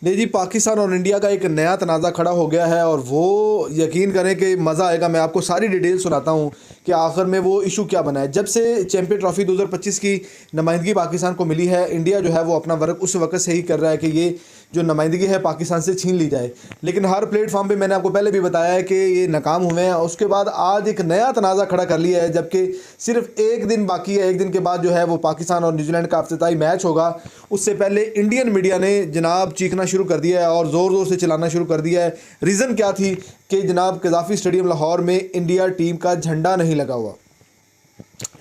नहीं जी, पाकिस्तान और इंडिया का एक नया तनाज़ा खड़ा हो गया है और वो यकीन करें कि मज़ा आएगा। मैं आपको सारी डिटेल सुनाता हूँ कि आखिर में वो इशू क्या बना है। जब से चैंपियन ट्रॉफ़ी 2025 की नुमाइंदगी पाकिस्तान को मिली है, इंडिया जो है वो अपना वर्क उस वक्त से ही कर रहा है कि ये जो नुमाइंदगी है पाकिस्तान से छीन ली जाए। लेकिन हर प्लेटफॉर्म पे मैंने आपको पहले भी बताया है कि ये नाकाम हुए हैं। उसके बाद आज एक नया तनाज़ा खड़ा कर लिया है, जबकि सिर्फ एक दिन बाकी है। एक दिन के बाद जो है वो पाकिस्तान और न्यूजीलैंड का इफ्तिताई मैच होगा। उससे पहले इंडियन मीडिया ने जनाब चीखना शुरू कर दिया है और ज़ोर ज़ोर से चिल्लाना शुरू कर दिया है। रीज़न क्या थी कि जनाब कज़ाफ़ी स्टेडियम लाहौर में इंडिया टीम का झंडा नहीं लगा हुआ।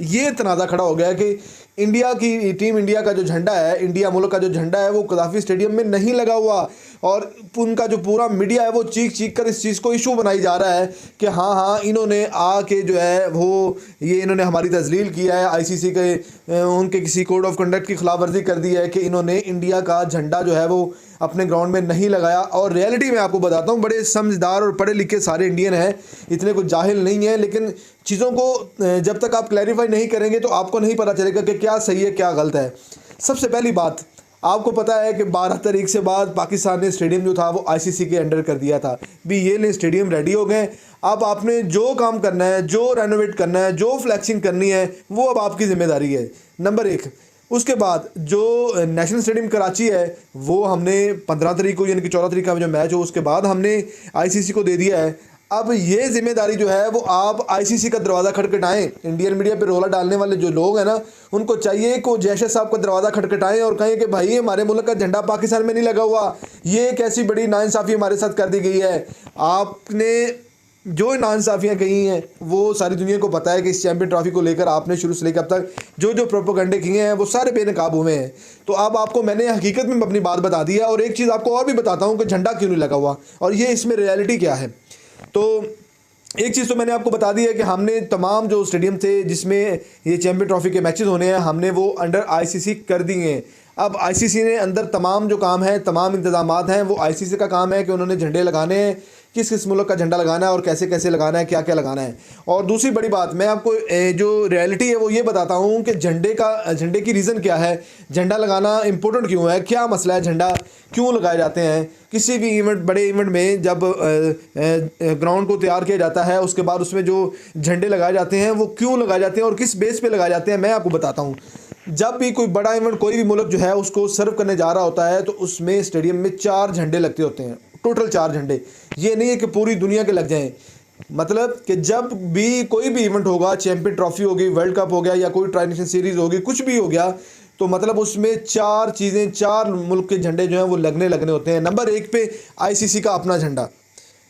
ये तनाज़ा खड़ा हो गया कि इंडिया की टीम, इंडिया का जो झंडा है, इंडिया मुल्क का जो झंडा है वो कज़ाफ़ी स्टेडियम में नहीं लगा हुआ। और उनका जो पूरा मीडिया है वो चीख चीख कर इस चीज़ को इशू बनाई जा रहा है कि हाँ हाँ इन्होंने आके जो है वो ये इन्होंने हमारी तज़लील किया है, आईसीसी के उनके किसी कोड ऑफ कंडक्ट की खिलाफ वर्जी कर दी है कि इन्होंने इंडिया का झंडा जो है वो अपने ग्राउंड में नहीं लगाया। और रियलिटी में आपको बताता हूँ, बड़े समझदार और पढ़े लिखे सारे इंडियन हैं, इतने कुछ जाहिल नहीं है। लेकिन चीज़ों को जब तक आप क्लैरिफाई नहीं करेंगे तो आपको नहीं पता चलेगा कि क्या सही है क्या गलत है। सबसे पहली बात, आपको पता है कि 12 तारीख से बाद पाकिस्तान ने स्टेडियम जो था वो आईसीसी के अंडर कर दिया था। भी ये ले स्टेडियम रेडी हो गए, अब आपने जो काम करना है, जो रेनोवेट करना है, जो फ्लैक्सिंग करनी है वो अब आपकी ज़िम्मेदारी है, नंबर एक। उसके बाद जो नेशनल स्टेडियम कराची है वो हमने 15 तारीख को, यानी कि 14 तारीख का जो मैच हो उसके बाद हमने आईसीसी को दे दिया है। अब ये जिम्मेदारी जो है वो आप आईसीसी का दरवाज़ा खटखटाएं। इंडियन मीडिया पे रोला डालने वाले जो लोग हैं ना, उनको चाहिए कि जैशे साहब का दरवाज़ा खटखटाएं और कहें कि भाई हमारे मुल्क का झंडा पाकिस्तान में नहीं लगा हुआ, ये एक ऐसी बड़ी नाइंसाफ़ी हमारे साथ कर दी गई है। आपने जो नाइंसाफ़ियाँ कही हैं वो सारी दुनिया को पता है कि इस चैंपियन ट्रॉफी को लेकर आपने शुरू से लेकर अब तक जो जो प्रोपोगंडे किए हैं वो सारे बेनकाब हुए हैं। तो अब आपको मैंने हकीकत में अपनी बात बता दी है। और एक चीज़ आपको और भी बताता हूँ कि झंडा क्यों नहीं लगा हुआ और ये इसमें रियलिटी क्या है। तो एक चीज़ तो मैंने आपको बता दी है कि हमने तमाम जो स्टेडियम थे जिसमें ये चैंपियन ट्रॉफी के मैचेस होने हैं, हमने वो अंडर आईसीसी कर दिए हैं। अब आईसीसी ने अंदर तमाम जो काम है, तमाम इंतजामात हैं, वो आईसीसी का काम है कि उन्होंने झंडे लगाने हैं, किस किस मुल्क का झंडा लगाना है और कैसे कैसे लगाना है, क्या क्या लगाना है। और दूसरी बड़ी बात, मैं आपको जो रियलिटी है वो ये बताता हूँ कि झंडे की रीज़न क्या है, झंडा लगाना इंपॉर्टेंट क्यों है, क्या मसला है, झंडा क्यों लगाए जाते हैं। किसी भी इवेंट, बड़े इवेंट में जब ग्राउंड को तैयार किया जाता है उसके बाद उसमें जो झंडे लगाए जाते हैं वो क्यों लगाए जाते हैं और किस बेस पे लगाए जाते हैं, मैं आपको बताता हूँ। जब भी कोई बड़ा इवेंट, कोई भी मुल्क जो है उसको सर्व करने जा रहा होता है तो उसमें स्टेडियम में 4 झंडे लगते होते हैं, टोटल 4 झंडे। ये नहीं है कि पूरी दुनिया के लग जाएं। मतलब कि जब भी कोई भी इवेंट होगा, चैंपियन ट्रॉफी होगी, वर्ल्ड कप हो गया या कोई ट्राई नेशन सीरीज़ होगी, कुछ भी हो गया, तो मतलब उसमें 4 चीज़ें, 4 मुल्क के झंडे जो हैं वो लगने होते हैं। नंबर 1 पे आईसीसी का अपना झंडा,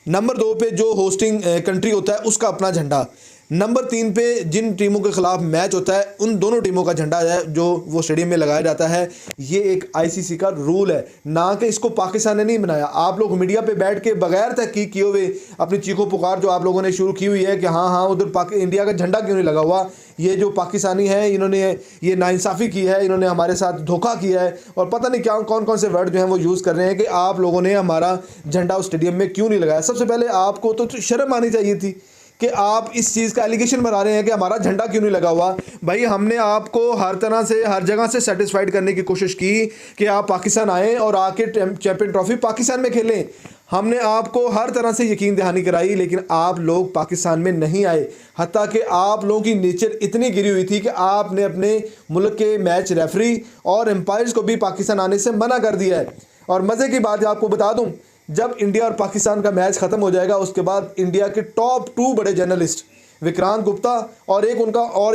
नंबर 2 पे जो होस्टिंग कंट्री होता है उसका अपना झंडा, नंबर 3 पे जिन टीमों के ख़िलाफ़ मैच होता है उन दोनों टीमों का झंडा है जो वो स्टेडियम में लगाया जाता है। ये एक आईसीसी का रूल है, ना कि इसको पाकिस्तान ने नहीं बनाया। आप लोग मीडिया पे बैठ के बगैर तहकीक किए हुए अपनी चीखो पुकार जो आप लोगों ने शुरू की हुई है कि हाँ हाँ उधर इंडिया का झंडा क्यों नहीं लगा हुआ, ये जो पाकिस्तानी है इन्होंने ये नाइंसाफ़ी की है, इन्होंने हमारे साथ धोखा किया है और पता नहीं क्या कौन कौन से वर्ड जो हैं वो यूज़ कर रहे हैं कि आप लोगों ने हमारा झंडा उस स्टेडियम में क्यों नहीं लगाया। सबसे पहले आपको तो शर्म आनी चाहिए थी कि आप इस चीज़ का एलिगेशन बना रहे हैं कि हमारा झंडा क्यों नहीं लगा हुआ। भाई हमने आपको हर तरह से, हर जगह से सेटिस्फाइड करने की कोशिश की कि आप पाकिस्तान आएँ और आके चैंपियन ट्रॉफी पाकिस्तान में खेलें। हमने आपको हर तरह से यकीन दहानी कराई, लेकिन आप लोग पाकिस्तान में नहीं आए। हत्ता कि आप लोगों की नेचर इतनी गिरी हुई थी कि आपने अपने मुल्क के मैच रेफरी और एम्पायर्स को भी पाकिस्तान आने से मना कर दिया है। और मज़े की बात आपको बता दूं, जब इंडिया और पाकिस्तान का मैच ख़त्म हो जाएगा उसके बाद इंडिया के टॉप 2 बड़े जर्नलिस्ट, विक्रांत गुप्ता और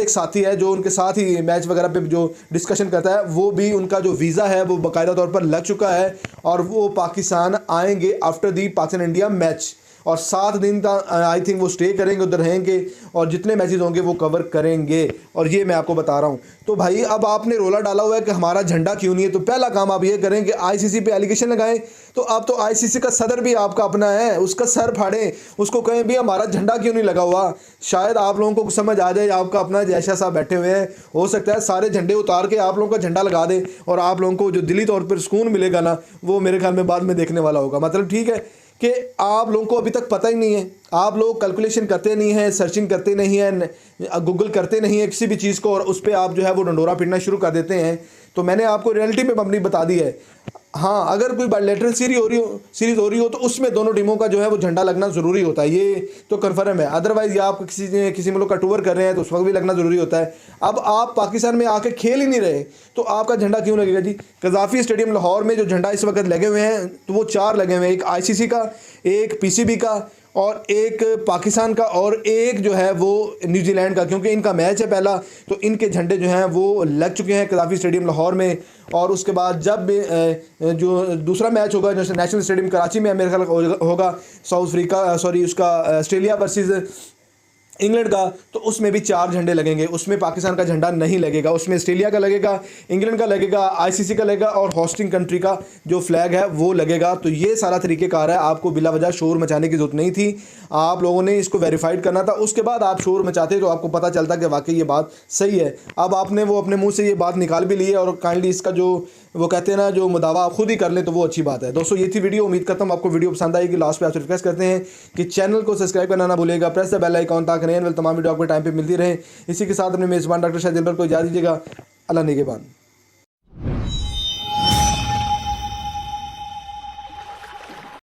एक साथी है जो उनके साथ ही मैच वगैरह पे जो डिस्कशन करता है, वो भी उनका जो वीज़ा है वो बाकायदा तौर पर लग चुका है और वो पाकिस्तान आएंगे after the Pakistan India match. और 7 दिन तक आई थिंक वो स्टे करेंगे, उधर रहेंगे और जितने मैचेस होंगे वो कवर करेंगे। और ये मैं आपको बता रहा हूँ। तो भाई अब आपने रोला डाला हुआ है कि हमारा झंडा क्यों नहीं है, तो पहला काम आप ये करें कि आईसीसी पे एलिगेशन लगाएं। तो अब तो आईसीसी का सदर भी आपका अपना है, उसका सर फाड़ें, उसको कहें भी हमारा झंडा क्यों नहीं लगा हुआ। शायद आप लोगों को समझ आ जाए, आपका अपना जैशा साहब बैठे हुए हैं, हो सकता है सारे झंडे उतार के आप लोगों का झंडा लगा दें और आप लोगों को जो दिली तौर पर सुकून मिलेगा ना, वो मेरे ख्याल में बाद में देखने वाला होगा। मतलब ठीक है कि आप लोगों को अभी तक पता ही नहीं है, आप लोग कैलकुलेशन करते नहीं हैं, सर्चिंग करते नहीं हैं, गूगल करते नहीं हैं किसी भी चीज़ को और उस पर आप जो है वो डंडोरा पीटना शुरू कर देते हैं। तो मैंने आपको रियलिटी में अपनी बता दी है। हाँ, अगर कोई बायलैटरल सीरीज़ हो रही हो तो उसमें दोनों टीमों का जो है वो झंडा लगना ज़रूरी होता है, ये तो कन्फर्म है। अदरवाइज़ या आप किसी मुल्क का टूर कर रहे हैं तो उस वक्त भी लगना ज़रूरी होता है। अब आप पाकिस्तान में आके खेल ही नहीं रहे तो आपका झंडा क्यों लगेगा जी? कज़ाफ़ी स्टेडियम लाहौर में जो झंडा इस वक्त लगे हुए हैं तो वो 4 लगे हुए हैं, एक ICC का, एक PCB का और एक पाकिस्तान का और एक जो है वो न्यूजीलैंड का, क्योंकि इनका मैच है पहला तो इनके झंडे जो हैं वो लग चुके हैं कज़ाफ़ी स्टेडियम लाहौर में। और उसके बाद जब जो दूसरा मैच होगा जो नेशनल स्टेडियम कराची में मेरे ख्याल होगा उसका ऑस्ट्रेलिया वर्सेस इंग्लैंड का, तो उसमें भी 4 झंडे लगेंगे। उसमें पाकिस्तान का झंडा नहीं लगेगा, उसमें ऑस्ट्रेलिया का लगेगा, इंग्लैंड का लगेगा, ICC का लगेगा और होस्टिंग कंट्री का जो फ्लैग है वो लगेगा। तो ये सारा तरीक़ेकार है, आपको बिला वजह शोर मचाने की ज़रूरत नहीं थी, आप लोगों ने इसको वेरीफाइड करना था, उसके बाद आप शोर मचाते तो आपको पता चलता कि वाकई ये बात सही है। अब आपने वो अपने मुँह से ये बात निकाल भी ली है और काइंडली इसका जो वो कहते हैं ना जो मुदावा आप खुद ही कर लें तो वो अच्छी बात है। दोस्तों ये थी वीडियो, उम्मीद करता हूँ आपको वीडियो पसंद आएगी। लास्ट पे आपसे रिक्वेस्ट करते हैं कि चैनल को सब्सक्राइब करना ना भूलिएगा, प्रेस द बेल आइकॉन ताकि नए तमाम वीडियो आपको टाइम पे मिलती रहे। इसी के साथ अपने मेज़बान डॉक्टर शाहिद दिलबर को इजाज़त दीजिएगा। अल्लाह निगहबान।